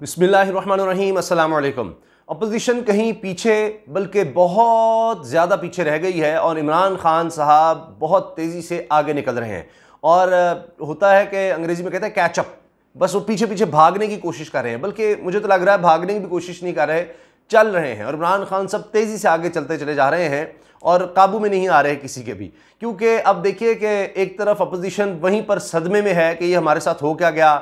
बिस्मिल्लाहिर्रहमानिर्रहीम, अस्सलाम वालेकुम। अपोजिशन कहीं पीछे बल्कि बहुत ज़्यादा पीछे रह गई है और इमरान खान साहब बहुत तेज़ी से आगे निकल रहे हैं। और होता है कि अंग्रेज़ी में कहते हैं कैचअप, बस वो पीछे पीछे भागने की कोशिश कर रहे हैं, बल्कि मुझे तो लग रहा है भागने की भी कोशिश नहीं कर रहे, चल रहे हैं। और इमरान खान सब तेज़ी से आगे चलते चले जा रहे हैं और काबू में नहीं आ रहे किसी के भी, क्योंकि अब देखिए कि एक तरफ अपोजिशन वहीं पर सदमे में है कि ये हमारे साथ हो क्या गया।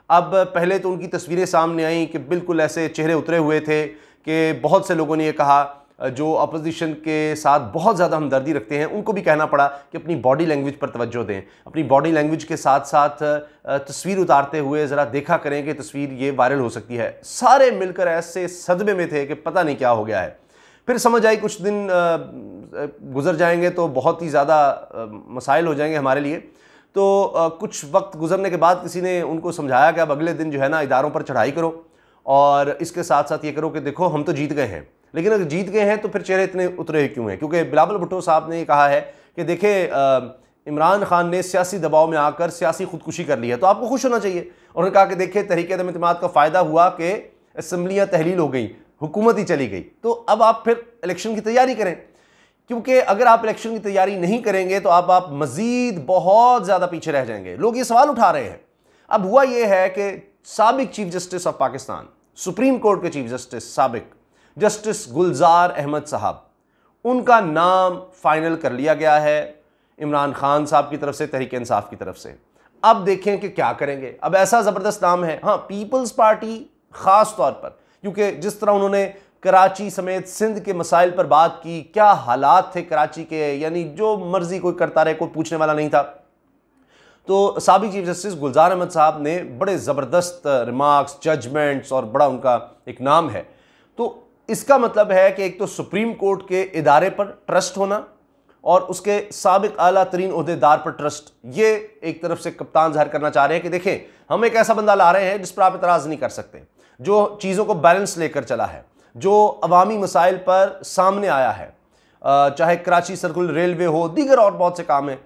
अब पहले तो उनकी तस्वीरें सामने आई कि बिल्कुल ऐसे चेहरे उतरे हुए थे कि बहुत से लोगों ने ये कहा, जो अपोजिशन के साथ बहुत ज़्यादा हमदर्दी रखते हैं उनको भी कहना पड़ा कि अपनी बॉडी लैंग्वेज पर तवज्जो दें, अपनी बॉडी लैंग्वेज के साथ साथ तस्वीर उतारते हुए ज़रा देखा करें कि तस्वीर ये वायरल हो सकती है। सारे मिलकर ऐसे सदमे में थे कि पता नहीं क्या हो गया है। फिर समझ आई कुछ दिन गुजर जाएंगे तो बहुत ही ज़्यादा मसाइल हो जाएंगे हमारे लिए। तो कुछ वक्त गुजरने के बाद किसी ने उनको समझाया कि अब अगले दिन जो है ना इदारों पर चढ़ाई करो और इसके साथ साथ ये करो कि देखो हम तो जीत गए हैं, लेकिन अगर जीत गए हैं तो फिर चेहरे इतने उतरे क्यों हैं। क्योंकि बिलावल भुट्टो साहब ने कहा है कि देखिए इमरान खान ने सियासी दबाव में आकर सियासी खुदकुशी कर ली है, तो आपको खुश होना चाहिए। और उन्होंने कहा कि देखिए तहरीक अदम इत्तेमाद का फ़ायदा हुआ कि असम्बलियाँ तहलील हो गई, हुकूमत ही चली गई, तो अब आप फिर इलेक्शन की तैयारी करें। क्योंकि अगर आप इलेक्शन की तैयारी नहीं करेंगे तो आप मजीद बहुत ज़्यादा पीछे रह जाएंगे। लोग ये सवाल उठा रहे हैं। अब हुआ ये है कि साबिक chief justice of Pakistan, supreme court के चीफ जस्टिस साबिक जस्टिस गुलजार अहमद साहब, उनका नाम फाइनल कर लिया गया है इमरान खान साहब की तरफ से, तहरीक इंसाफ की तरफ से। अब देखें कि क्या करेंगे। अब ऐसा ज़बरदस्त नाम है, हाँ, पीपल्स पार्टी ख़ास तौर पर, क्योंकि जिस तरह उन्होंने कराची समेत सिंध के मसाइल पर बात की, क्या हालात थे कराची के, यानी जो मर्जी कोई करता रहे, कोई पूछने वाला नहीं था। तो साबिक चीफ जस्टिस गुलजार अहमद साहब ने बड़े ज़बरदस्त रिमार्क्स, जजमेंट्स और बड़ा उनका एक नाम है। तो इसका मतलब है कि एक तो सुप्रीम कोर्ट के इदारे पर ट्रस्ट होना और उसके साबिक आला तरीन ओहदेदार पर ट्रस्ट, ये एक तरफ से कप्तान जाहिर करना चाह रहे हैं कि देखें हम एक ऐसा बंदा ला रहे हैं जिस पर आप इतराज़ नहीं कर सकते, जो चीज़ों को बैलेंस लेकर चला है, जो अवामी मसाइल पर सामने आया है, चाहे कराची सर्कुलर रेलवे हो, दीगर और बहुत से काम हैं।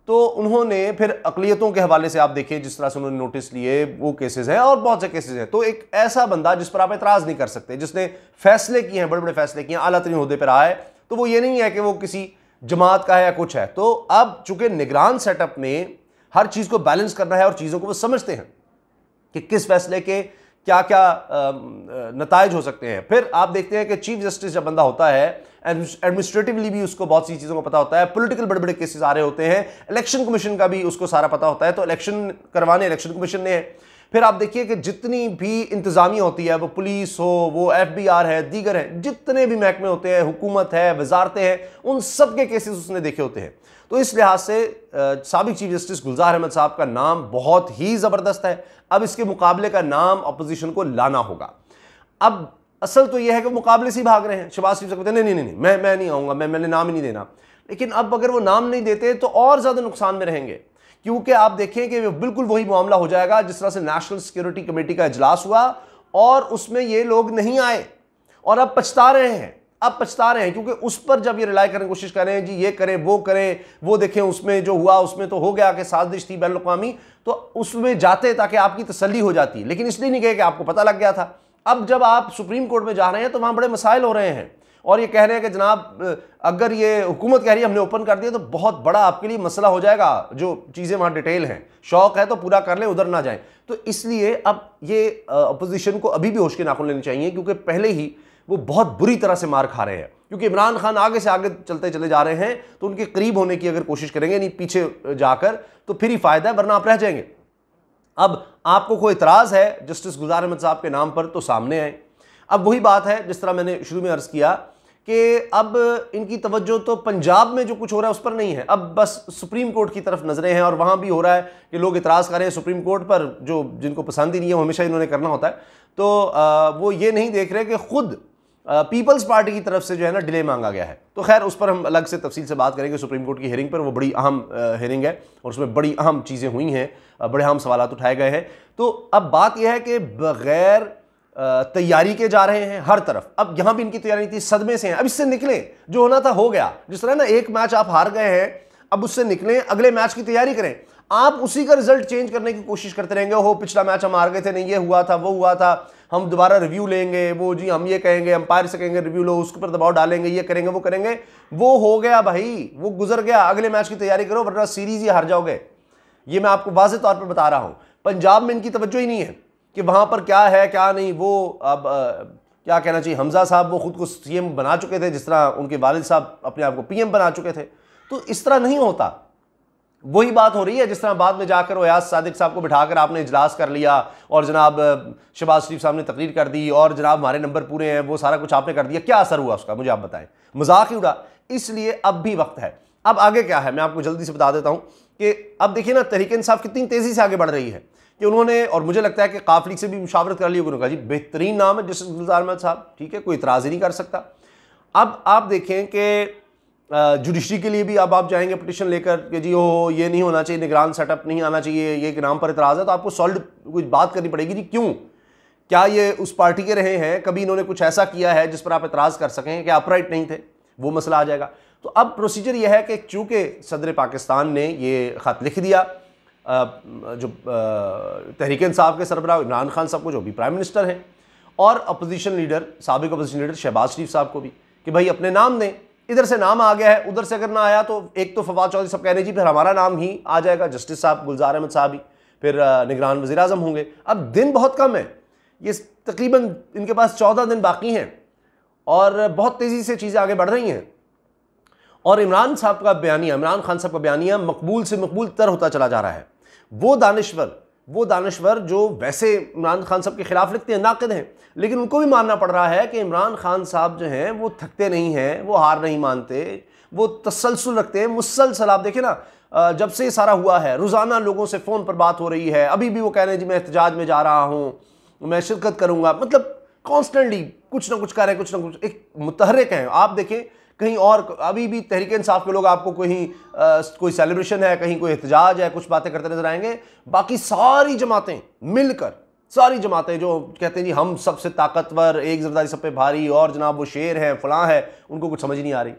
तो उन्होंने फिर अक़लियतों के हवाले से आप देखिए जिस तरह से उन्होंने नोटिस लिए, वो केसेस हैं और बहुत से केसेस हैं। तो एक ऐसा बंदा जिस पर आप एतराज़ नहीं कर सकते, जिसने फैसले किए हैं, बड़े बड़े फैसले किए हैं, आला तरीन ओहदे पर आए, तो वो ये नहीं है कि वो किसी जमात का है या कुछ है। तो अब चूंकि निगरान सेटअप में हर चीज़ को बैलेंस करना है और चीज़ों को वो समझते हैं कि किस फैसले के क्या क्या नताइज हो सकते हैं। फिर आप देखते हैं कि चीफ जस्टिस जब बंदा होता है, एडमिनिस्ट्रेटिवली भी उसको बहुत सी चीज़ों का पता होता है, पॉलिटिकल बड़े बड़े केसेस आ रहे होते हैं, इलेक्शन कमीशन का भी उसको सारा पता होता है, तो इलेक्शन करवाने इलेक्शन कमीशन ने है। फिर आप देखिए कि जितनी भी इंतज़ामिया होती है, वो पुलिस हो, वो FBI है, दीगर है, जितने भी महकमे होते हैं, हुकूमत है, वजारतें हैं, उन सब के केसेस उसने देखे होते हैं। तो इस लिहाज से साबिक चीफ जस्टिस गुलजार अहमद साहब का नाम बहुत ही ज़बरदस्त है। अब इसके मुकाबले का नाम अपोजिशन को लाना होगा। अब असल तो यह है कि वो मुकाबले से ही भाग रहे हैं। शहबाज शरीफ से कहते हैं नहीं नहीं नहीं, मैं नहीं आऊँगा, मैंने नाम ही नहीं देना। लेकिन अब अगर वो नाम नहीं देते तो और ज़्यादा नुकसान में रहेंगे, क्योंकि आप देखें कि बिल्कुल वही मामला हो जाएगा जिस तरह से नेशनल सिक्योरिटी कमेटी का इजलास हुआ और उसमें ये लोग नहीं आए और अब पछता रहे हैं। अब पछता रहे हैं क्योंकि उस पर जब ये रिलाई करने की कोशिश कर रहे हैं, जी ये करें, वो देखें, उसमें जो हुआ उसमें तो हो गया कि साजिश थी बैनुल अक़वामी, तो उसमें जाते ताकि आपकी तसल्ली हो जाती, लेकिन इसलिए नहीं कहे कि आपको पता लग गया था। अब जब आप सुप्रीम कोर्ट में जा रहे हैं तो वहाँ बड़े मसाइल हो रहे हैं और ये कह रहे हैं कि जनाब अगर ये हुकूमत कह रही है हमने ओपन कर दिया तो बहुत बड़ा आपके लिए मसला हो जाएगा, जो चीज़ें वहाँ डिटेल हैं, शौक है तो पूरा कर लें, उधर ना जाएं। तो इसलिए अब ये अपोजिशन को अभी भी होश के नाखून लेने चाहिए, क्योंकि पहले ही वो बहुत बुरी तरह से मार खा रहे हैं। क्योंकि इमरान खान आगे से आगे चलते चले जा रहे हैं, तो उनके करीब होने की अगर कोशिश करेंगे, नहीं पीछे जाकर, तो फिर ही फायदा है, वरना आप रह जाएंगे। अब आपको कोई इतराज़ है जस्टिस गुलजार अहमद साहब के नाम पर तो सामने आए। अब वही बात है जिस तरह मैंने शुरू में अर्ज़ किया कि अब इनकी तवज्जो तो पंजाब में जो कुछ हो रहा है उस पर नहीं है, अब बस सुप्रीम कोर्ट की तरफ नजरें हैं। और वहाँ भी हो रहा है कि लोग इतराज़ कर रहे हैं सुप्रीम कोर्ट पर, जो जिनको पसंद ही नहीं है, वो हमेशा इन्होंने करना होता है। तो वो ये नहीं देख रहे कि खुद पीपल्स पार्टी की तरफ से जो है ना डिले मांगा गया है। तो खैर उस पर हम अलग से तफसील से बात करेंगे सुप्रीम कोर्ट की हेयरिंग पर, वो बड़ी अहम हेयरिंग है और उसमें बड़ी अहम चीज़ें हुई हैं, बड़े अहम सवाल उठाए गए हैं। तो अब बात यह है कि बग़ैर तैयारी के जा रहे हैं हर तरफ। अब यहां भी इनकी तैयारी थी, सदमे से हैं, अब इससे निकले, जो होना था हो गया। जिस तरह ना एक मैच आप हार गए हैं, अब उससे निकलें, अगले मैच की तैयारी करें। आप उसी का रिजल्ट चेंज करने की कोशिश करते रहेंगे। हो पिछला मैच हम हार गए थे, नहीं ये हुआ था वो हुआ था, हम दोबारा रिव्यू लेंगे, वो जी हम ये कहेंगे, अंपायर से कहेंगे रिव्यू लो, उसके ऊपर दबाव डालेंगे, ये करेंगे वो करेंगे। वो हो गया भाई, वो गुजर गया। अगले मैच की तैयारी करो वरना सीरीज ही हार जाओगे। ये मैं आपको वाज़ेह तौर पर बता रहा हूं। पंजाब में इनकी तवज्जो ही नहीं है कि वहां पर क्या है क्या नहीं। वो अब क्या कहना चाहिए, हमजा साहब वो खुद को सीएम बना चुके थे, जिस तरह उनके वालिद साहब अपने आप को पीएम बना चुके थे। तो इस तरह नहीं होता। वही बात हो रही है जिस तरह बाद में जाकर वयाज सादिक साहब को बिठाकर आपने इजलास कर लिया और जनाब शहबाज शरीफ साहब ने तकरीर कर दी और जनाब हमारे नंबर पूरे हैं, वो सारा कुछ आपने कर दिया। क्या असर हुआ उसका, मुझे आप बताएं। मजाक ही उड़ा। इसलिए अब भी वक्त है। अब आगे क्या है मैं आपको जल्दी से बता देता हूं कि अब देखिए ना तहरीक इंसाफ कितनी तेजी से आगे बढ़ रही है कि उन्होंने, और मुझे लगता है कि काफ लीग से भी मुशावरत कर ली, उन्होंने कहा जी बेहतरीन नाम है जस्टिस गुलजार अहमद साहब, ठीक है, कोई इतराज़ ही नहीं कर सकता। अब आप देखें कि जुडिशरी के लिए भी अब आप जाएंगे पिटिशन लेकर कि जी हो ये नहीं होना चाहिए, निगरान सेटअप नहीं आना चाहिए, ये के नाम पर इतराज़ है, तो आपको सॉल्व कुछ बात करनी पड़ेगी जी क्यों, क्या ये उस पार्टी के रहे हैं, कभी इन्होंने कुछ ऐसा किया है जिस पर आप इतराज़ कर सकें, क्या अपराइट नहीं थे, वो मसला आ जाएगा। तो अब प्रोसीजर यह है कि चूँकि सदर पाकिस्तान ने ये ख़त लिख दिया जो तहरीक इंसाफ के सरबराह इमरान खान साहब को, जो भी प्राइम मिनिस्टर हैं, और अपोजिशन लीडर, साबिक अपोजिशन लीडर शहबाज शरीफ साहब को भी, कि भाई अपने नाम दें। इधर से नाम आ गया है, उधर से अगर ना आया तो एक तो फवाद चौधरी सब कह रहे जी फिर हमारा नाम ही आ जाएगा, जस्टिस साहब गुलजार अहमद साहब ही फिर निगरान वज़ीर आज़म होंगे। अब दिन बहुत कम है, ये तकरीबन इनके पास 14 दिन बाकी हैं और बहुत तेज़ी से चीज़ें आगे बढ़ रही हैं। और इमरान साहब का बयानिया, इमरान खान साहब का बयानिया मकबूल से मकबूल तर होता चला जा रहा है। वो दानिश्वर जो वैसे इमरान खान साहब के खिलाफ लिखते हैं, नाक़िद हैं, लेकिन उनको भी मानना पड़ रहा है कि इमरान खान साहब जो हैं वो थकते नहीं हैं, वो हार नहीं मानते, वो तसलसल रखते हैं मुसलसल। आप देखिए ना जब से ये सारा हुआ है रोज़ाना लोगों से फ़ोन पर बात हो रही है। अभी भी वो कह रहे हैं जी मैं एहतजाज में जा रहा हूँ, मैं शिरकत करूँगा, मतलब कॉन्स्टेंटली कुछ ना कुछ कर रहे हैं, कुछ ना कुछ एक मुतहरिक हैं। आप देखें कहीं और अभी भी तहरीक इंसाफ के लोग आपको कोई सेलिब्रेशन है, कहीं कोई एहतजाज है, कुछ बातें करते नजर आएंगे। बाकी सारी जमातें मिलकर, सारी जमातें जो कहते हैं जी हम सबसे ताकतवर, एक ज़िम्मेदारी सब पे भारी, और जनाब वो शेर है फलां है, उनको कुछ समझ नहीं आ रही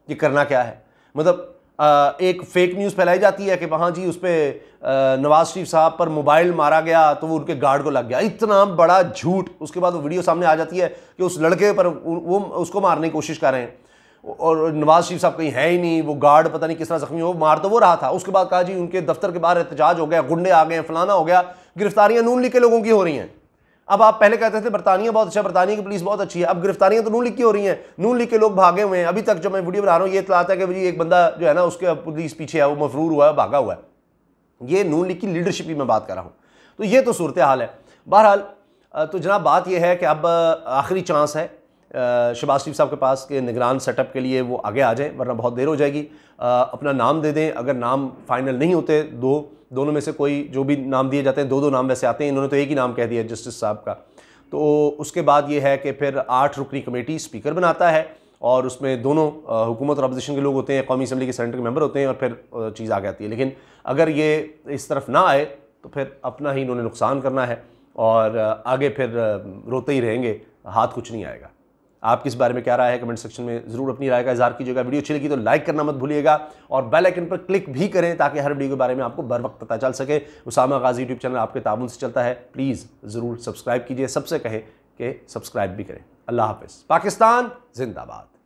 कि करना क्या है। मतलब एक फेक न्यूज़ फैलाई जाती है कि वहाँ जी उस पर नवाज शरीफ साहब पर मोबाइल मारा गया तो वो उनके गार्ड को लग गया। इतना बड़ा झूठ। उसके बाद वो वीडियो सामने आ जाती है कि उस लड़के पर वो उसको मारने की कोशिश कर रहे हैं और नवाज शरीफ साहब कहीं है ही नहीं, वो गार्ड पता नहीं किस तरह जख्मी हो, मार तो वो रहा था। उसके बाद कहा जी उनके दफ्तर के बाहर एहतजाज हो गया, गुंडे आ गए, फलाना हो गया, गिरफ्तारियां नून लीग के लोगों की हो रही हैं। अब आप पहले कहते थे बरतानिया बहुत अच्छा, बरतानिया की पुलिस बहुत अच्छी है, अब गिरफ्तारियां तो नून लीग की हो रही हैं, नून लीग के लोग भागे हुए हैं। अभी तक जो मैं वीडियो बना रहा हूँ ये इत्तला आता है कि जी एक बंदा जो है ना उसके पुलिस पीछे है, वो मफरूर हुआ है, भागा हुआ है। ये नून लीग की लीडरशिप की मैं बात कर रहा हूँ। तो ये तो सूरत हाल है। बहरहाल तो जनाब बात यह है कि अब आखिरी चांस है शहबाज शरीफ साहब के पास के निगरान सेटअप के लिए वो आगे आ जाएं, वरना बहुत देर हो जाएगी। अपना नाम दे दें। अगर नाम फाइनल नहीं होते, दोनों में से कोई, जो भी नाम दिए जाते हैं, दो नाम वैसे आते हैं, इन्होंने तो एक ही नाम कह दिया जस्टिस साहब का। तो उसके बाद ये है कि फिर 8 रुकनी कमेटी स्पीकर बनाता है और उसमें दोनों हुकूमत और अपोजिशन के लोग होते हैं, कौमी असम्बली के सेनेट के मेंबर होते हैं, और फिर चीज़ आगे आती है। लेकिन अगर ये इस तरफ ना आए तो फिर अपना ही इन्होंने नुकसान करना है और आगे फिर रोते ही रहेंगे, हाथ कुछ नहीं आएगा। आपकी इस बारे में क्या राय है कमेंट सेक्शन में ज़रूर अपनी राय का इज़हार कीजिएगा। वीडियो अच्छी लगी तो लाइक करना मत भूलिएगा और बेल आइकन पर क्लिक भी करें ताकि हर वीडियो के बारे में आपको बर वक्त पता चल सके। उसामा गाजी यूट्यूब चैनल आपके ताबून से चलता है, प्लीज़ ज़रूर सब्सक्राइब कीजिए। सबसे कहें कि सब्सक्राइब भी करें। अल्लाह हाफ़िज़। पाकिस्तान जिंदाबाद।